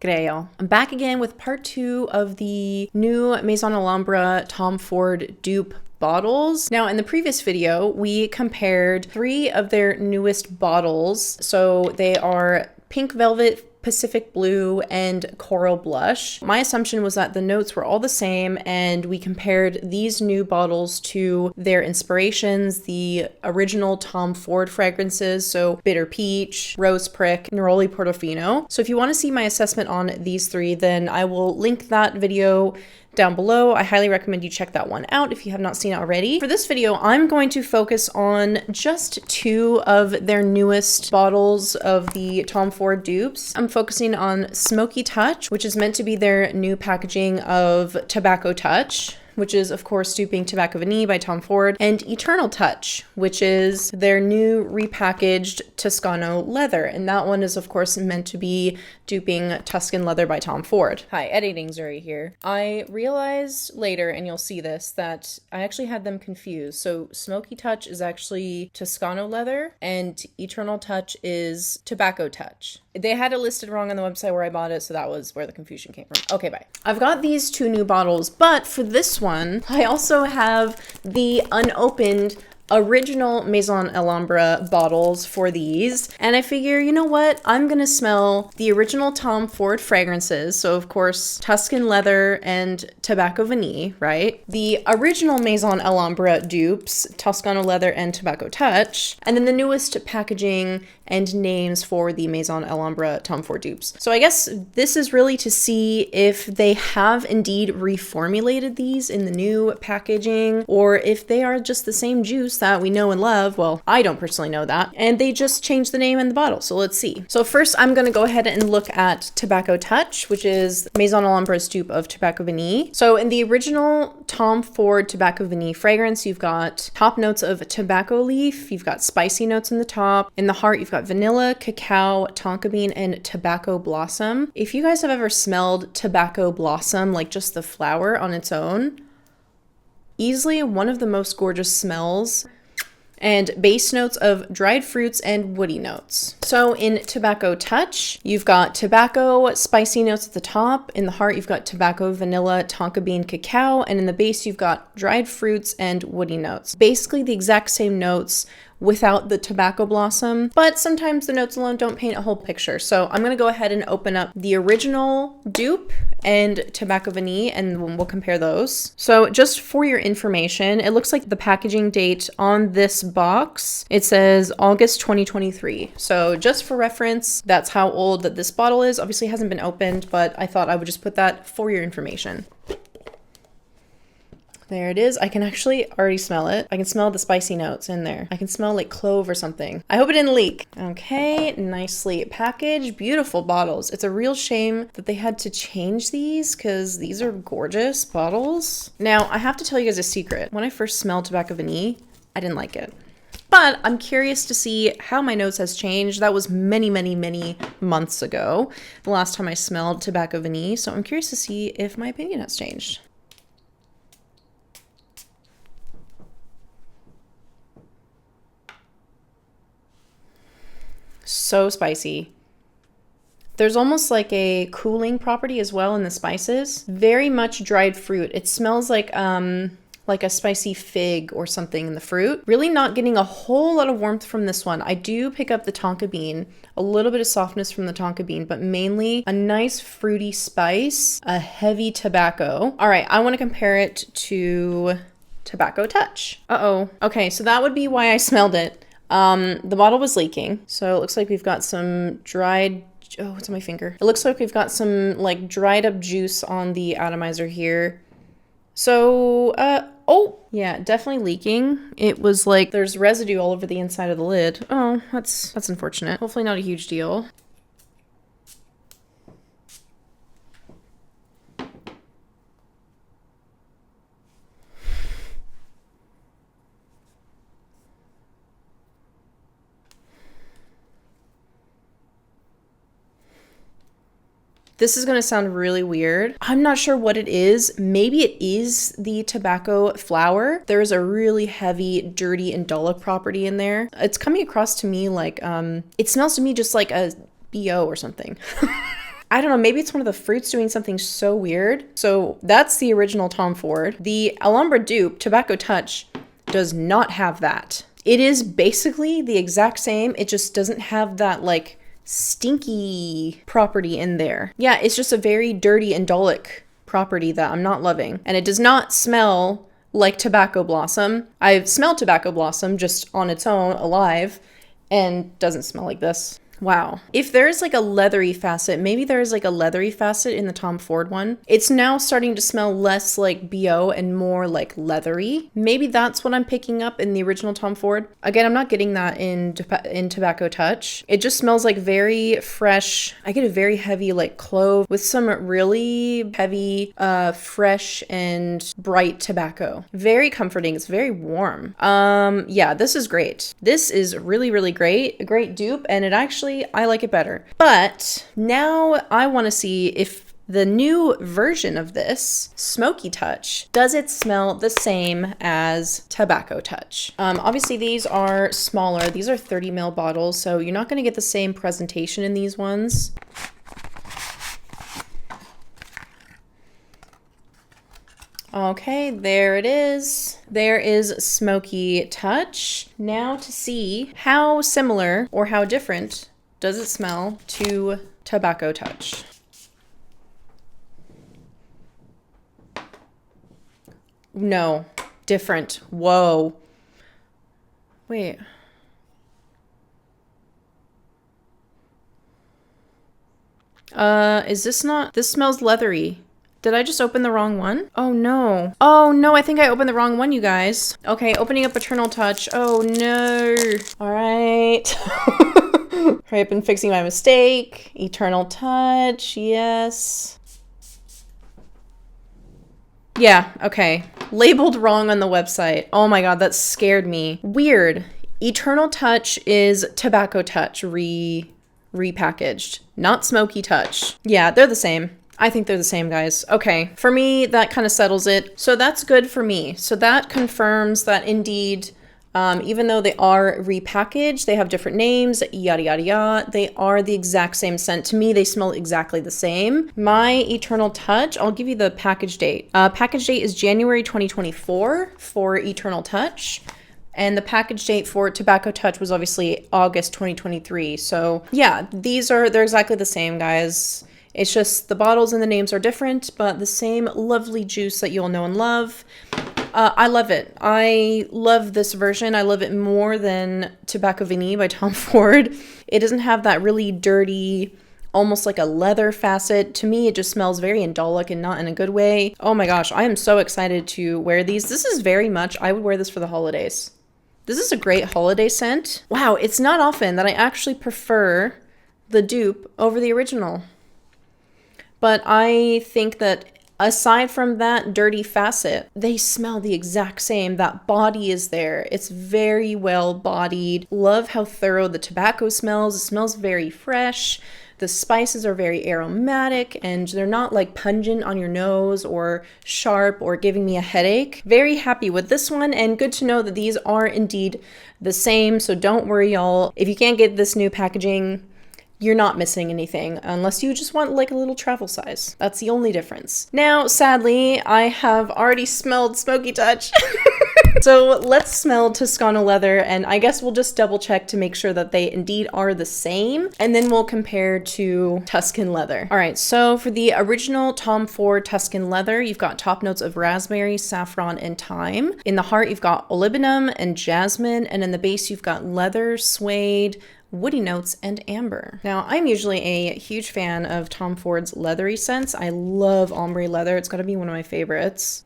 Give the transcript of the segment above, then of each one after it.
Creo. I'm back again with part 2 of the new Maison Alhambra Tom Ford dupe bottles. Now, in the previous video, we compared 3 of their newest bottles. So they are Pink Velvet, Pacific Blue, and Coral Blush. My assumption was that the notes were all the same, and we compared these new bottles to their inspirations, the original Tom Ford fragrances, so Bitter Peach, Rose Prick, Neroli Portofino. So if you want to see my assessment on these 3, then I will link that video down below. I highly recommend you check that one out if you have not seen it already. For this video, I'm going to focus on just 2 of their newest bottles of the Tom Ford dupes. I'm focusing on Smoky Touch, which is meant to be their new packaging of Tobacco Touch, which is of course duping Tobacco Vanille by Tom Ford, and Eternal Touch, which is their new repackaged Toscano Leather. And that one is of course meant to be duping Tuscan Leather by Tom Ford. Hi, editing Zuri here. I realized later, and you'll see this, that I actually had them confused. So Smoky Touch is actually Toscano Leather and Eternal Touch is Tobacco Touch. They had it listed wrong on the website where I bought it, so that was where the confusion came from. Okay, bye. I've got these 2 new bottles, but for this one, I also have the unopened original Maison Alhambra bottles for these. And I figure, you know what? I'm gonna smell the original Tom Ford fragrances. So of course, Tuscan Leather and Tobacco Vanille, right? The original Maison Alhambra dupes, Toscano Leather and Tobacco Touch. And then the newest packaging and names for the Maison Alhambra Tom Ford dupes. So I guess this is really to see if they have indeed reformulated these in the new packaging, or if they are just the same juice that we know and love. Well, I don't personally know that. And they just changed the name and the bottle. So let's see. So first I'm gonna go ahead and look at Tobacco Touch, which is Maison Alhambra's dupe of Tobacco Vanille. So in the original Tom Ford Tobacco Vanille fragrance, you've got top notes of tobacco leaf, you've got spicy notes in the top. In the heart, you've got vanilla, cacao, tonka bean, and tobacco blossom. If you guys have ever smelled tobacco blossom, like just the flower on its own, easily one of the most gorgeous smells. And base notes of dried fruits and woody notes. So in Tobacco Touch, you've got tobacco, spicy notes at the top. In the heart, you've got tobacco, vanilla, tonka bean, cacao. And in the base, you've got dried fruits and woody notes. Basically the exact same notes without the tobacco blossom, but sometimes the notes alone don't paint a whole picture. So I'm gonna go ahead and open up the original dupe and Tobacco Vanille, and we'll compare those. So just for your information, it looks like the packaging date on this box, it says August 2023. So just for reference, that's how old that this bottle is. Obviously it hasn't been opened, but I thought I would just put that for your information. There it is. I can actually already smell it. I can smell the spicy notes in there. I can smell like clove or something. I hope it didn't leak. Okay, nicely packaged. Beautiful bottles. It's a real shame that they had to change these because these are gorgeous bottles. Now, I have to tell you guys a secret. When I first smelled Tobacco Vanille, I didn't like it. But I'm curious to see how my nose has changed. That was many, many, many months ago, the last time I smelled Tobacco Vanille. So I'm curious to see if my opinion has changed. So spicy. There's almost like a cooling property as well in the spices. Very much dried fruit. It smells like a spicy fig or something in the fruit. Really not getting a whole lot of warmth from this one. I do pick up the tonka bean, a little bit of softness from the tonka bean, but mainly a nice fruity spice, a heavy tobacco. All right, I want to compare it to Tobacco Touch. Uh-oh. Okay, so that would be why I smelled it. The bottle was leaking, so it looks like we've got some dried, oh, what's on my finger? It looks like we've got some like dried up juice on the atomizer here. So, oh, yeah, definitely leaking. It was like there's residue all over the inside of the lid. Oh, that's unfortunate. Hopefully not a huge deal. This is going to sound really weird. I'm not sure what it is. Maybe it is the tobacco flower. There is a really heavy, dirty indolic property in there. It's coming across to me like, it smells to me just like a BO or something. I don't know, maybe it's one of the fruits doing something so weird. So that's the original Tom Ford. The Alhambra Dupe Tobacco Touch does not have that. It is basically the exact same. It just doesn't have that like stinky property in there. Yeah, it's just a very dirty indolic property that I'm not loving. And it does not smell like tobacco blossom. I've smelled tobacco blossom just on its own alive and doesn't smell like this. Wow. If there's like a leathery facet, maybe there's like a leathery facet in the Tom Ford one. It's now starting to smell less like BO and more like leathery. Maybe that's what I'm picking up in the original Tom Ford. Again, I'm not getting that in Tobacco Touch. It just smells like very fresh. I get a very heavy like clove with some really heavy, fresh and bright tobacco. Very comforting. It's very warm. Yeah, this is great. This is really, really great. A great dupe, and it actually I like it better. But now I want to see if the new version of this, Smoky Touch, does it smell the same as Tobacco Touch? Obviously these are smaller. These are 30 ml bottles, so you're not going to get the same presentation in these ones. Okay, there it is. There is Smoky Touch. Now to see how similar or how different does it smell to Tobacco Touch. No, different. Whoa. Wait. Is this not? This smells leathery. Did I just open the wrong one? Oh no. Oh no, I think I opened the wrong one, you guys. Okay, opening up Eternal Touch. Oh no. All right. Hurry up and fixing my mistake. Eternal Touch, yes. Yeah, okay. Labeled wrong on the website. Oh my god, that scared me. Weird. Eternal Touch is Tobacco Touch repackaged, not Smoky Touch. Yeah, they're the same. I think they're the same, guys. Okay, for me, that kind of settles it. So that's good for me. So that confirms that indeed, even though they are repackaged, they have different names, yada, yada, yada, they are the exact same scent. To me, they smell exactly the same. My Eternal Touch, I'll give you the package date. Package date is January 2024 for Eternal Touch. And the package date for Tobacco Touch was obviously August 2023. So yeah, they're exactly the same, guys. It's just the bottles and the names are different, but the same lovely juice that you all know and love. I love it. I love this version. I love it more than Tobacco Vanille by Tom Ford. It doesn't have that really dirty, almost like a leather facet. To me, it just smells very indolic and not in a good way. Oh my gosh, I am so excited to wear these. This is very much, I would wear this for the holidays. This is a great holiday scent. Wow, it's not often that I actually prefer the dupe over the original. But I think that aside from that dirty facet, they smell the exact same. That body is there. It's very well bodied. Love how thorough the tobacco smells. It smells very fresh. The spices are very aromatic and they're not like pungent on your nose or sharp or giving me a headache. Very happy with this one, and good to know that these are indeed the same. So don't worry, y'all. If you can't get this new packaging, you're not missing anything unless you just want like a little travel size. That's the only difference. Now, sadly, I have already smelled Smoky Touch. So let's smell Toscano Leather, and I guess we'll just double check to make sure that they indeed are the same, and then we'll compare to Tuscan Leather. All right, so for the original Tom Ford Tuscan Leather, you've got top notes of raspberry, saffron, and thyme. In the heart, you've got olibanum and jasmine, and in the base, you've got leather, suede, woody notes, and amber. Now, I'm usually a huge fan of Tom Ford's leathery scents. I love ombre leather. It's gotta be one of my favorites.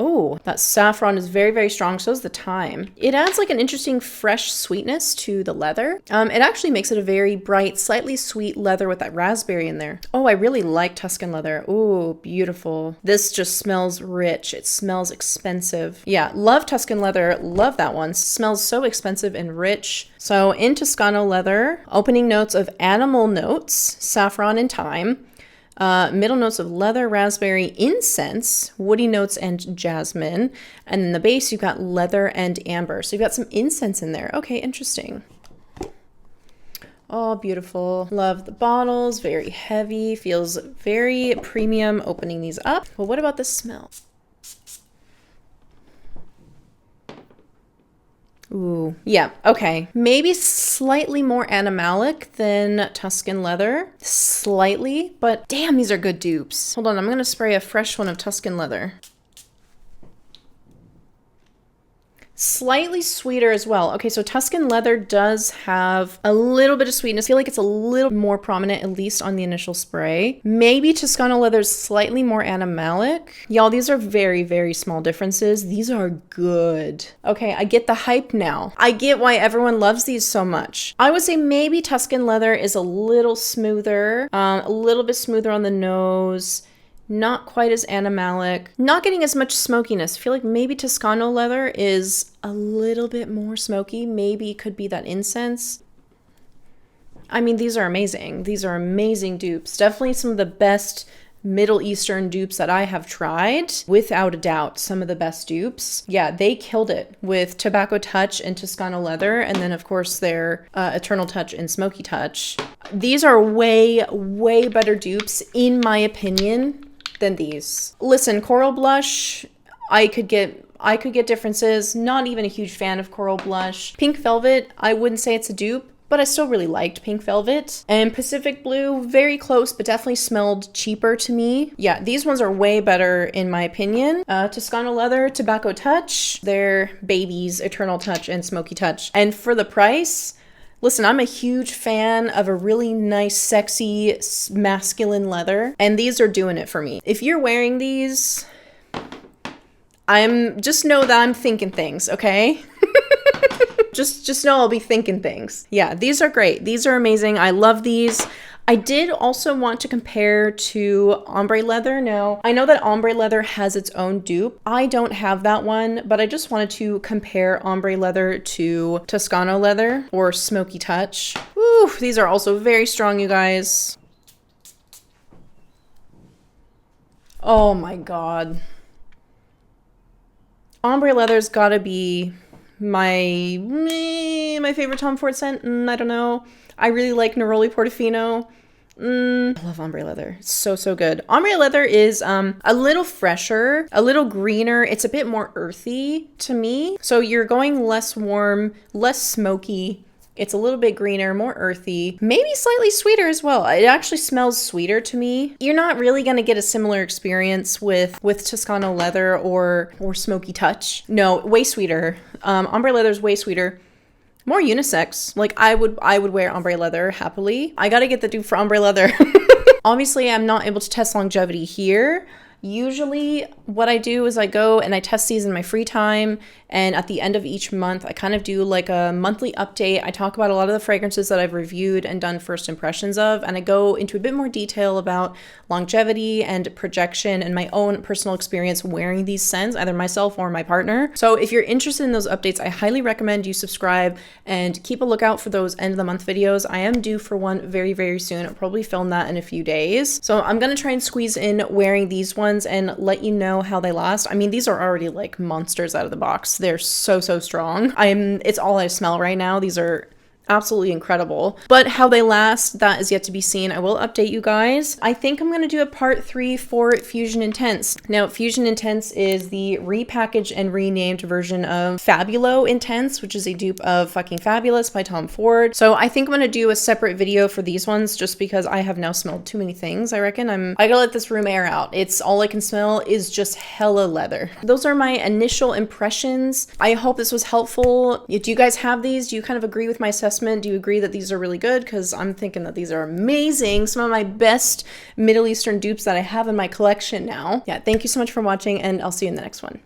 Oh, that saffron is very, very strong. So is the thyme. It adds like an interesting fresh sweetness to the leather. It actually makes it a very bright, slightly sweet leather with that raspberry in there. Oh, I really like Tuscan Leather. Oh, beautiful. This just smells rich. It smells expensive. Yeah, love Tuscan Leather. Love that one. Smells so expensive and rich. So in Toscano Leather, opening notes of animal notes, saffron and thyme. Middle notes of leather, raspberry, incense, woody notes, and jasmine. And then the base, you've got leather and amber. So you've got some incense in there. Okay, interesting. Oh, beautiful. Love the bottles. Very heavy. Feels very premium opening these up. Well, what about the smell? Ooh, yeah, okay. Maybe slightly more animalic than Tuscan Leather. Slightly, but damn, these are good dupes. Hold on, I'm gonna spray a fresh one of Tuscan Leather. Slightly sweeter as well. Okay, so Tuscan Leather does have a little bit of sweetness. I feel like it's a little more prominent, at least on the initial spray. Maybe Toscano Leather's slightly more animalic. Y'all, these are very, very small differences. These are good. Okay, I get the hype now. I get why everyone loves these so much. I would say maybe Tuscan Leather is a little smoother, a little bit smoother on the nose. Not quite as animalic, not getting as much smokiness. I feel like maybe Toscano Leather is a little bit more smoky. Maybe it could be that incense. I mean, these are amazing. These are amazing dupes. Definitely some of the best Middle Eastern dupes that I have tried. Without a doubt, some of the best dupes. Yeah, they killed it with Tobacco Touch and Toscano Leather. And then, of course, their Eternal Touch and Smoky Touch. These are way, way better dupes, in my opinion, than these. Listen, Coral Blush, I could get differences. Not even a huge fan of Coral Blush. Pink Velvet, I wouldn't say it's a dupe, but I still really liked Pink Velvet. And Pacific Blue, very close, but definitely smelled cheaper to me. Yeah, these ones are way better in my opinion. Toscano Leather, Tobacco Touch, their babies, Eternal Touch and Smoky Touch. And for the price, listen, I'm a huge fan of a really nice, sexy, masculine leather, and these are doing it for me. If you're wearing these, just know that I'm thinking things, okay? just know I'll be thinking things. Yeah, these are great. These are amazing. I love these. I did also want to compare to Ombre Leather. Now, I know that Ombre Leather has its own dupe. I don't have that one, but I just wanted to compare Ombre Leather to Toscano Leather or Smoky Touch. Woo, these are also very strong, you guys. Oh my God. Ombre Leather's gotta be my favorite Tom Ford scent. I don't know. I really like Neroli Portofino. I love Ombre Leather. It's so, so good. Ombre Leather is a little fresher, a little greener. It's a bit more earthy to me. So you're going less warm, less smoky. It's a little bit greener, more earthy, maybe slightly sweeter as well. It actually smells sweeter to me. You're not really going to get a similar experience with Toscano Leather or Smoky Touch. No, way sweeter. Ombre Leather is way sweeter. More unisex. Like I would wear Ombre Leather happily. I gotta get the dupe for Ombre Leather. Obviously, I'm not able to test longevity here. Usually what I do is I go and I test these in my free time, and at the end of each month I kind of do like a monthly update. I talk about a lot of the fragrances that I've reviewed and done first impressions of, and I go into a bit more detail about longevity and projection and my own personal experience wearing these scents, either myself or my partner. So if you're interested in those updates, I highly recommend you subscribe and keep a lookout for those end of the month videos. I am due for one very, very soon. I'll probably film that in a few days. So I'm gonna try and squeeze in wearing these ones and let you know how they last. I mean, these are already like monsters out of the box. They're so, so strong. It's all I smell right now. These are absolutely incredible. But how they last, that is yet to be seen. I will update you guys. I think I'm going to do a part 3 for Fusion Intense. Now, Fusion Intense is the repackaged and renamed version of Fabulo Intense, which is a dupe of Fucking Fabulous by Tom Ford. So I think I'm going to do a separate video for these ones just because I have now smelled too many things. I reckon I gotta let this room air out. It's all I can smell is just hella leather. Those are my initial impressions. I hope this was helpful. Do you guys have these? Do you kind of agree with my assessment? Do you agree that these are really good? Because I'm thinking that these are amazing. Some of my best Middle Eastern dupes that I have in my collection now. Yeah, thank you so much for watching, and I'll see you in the next one.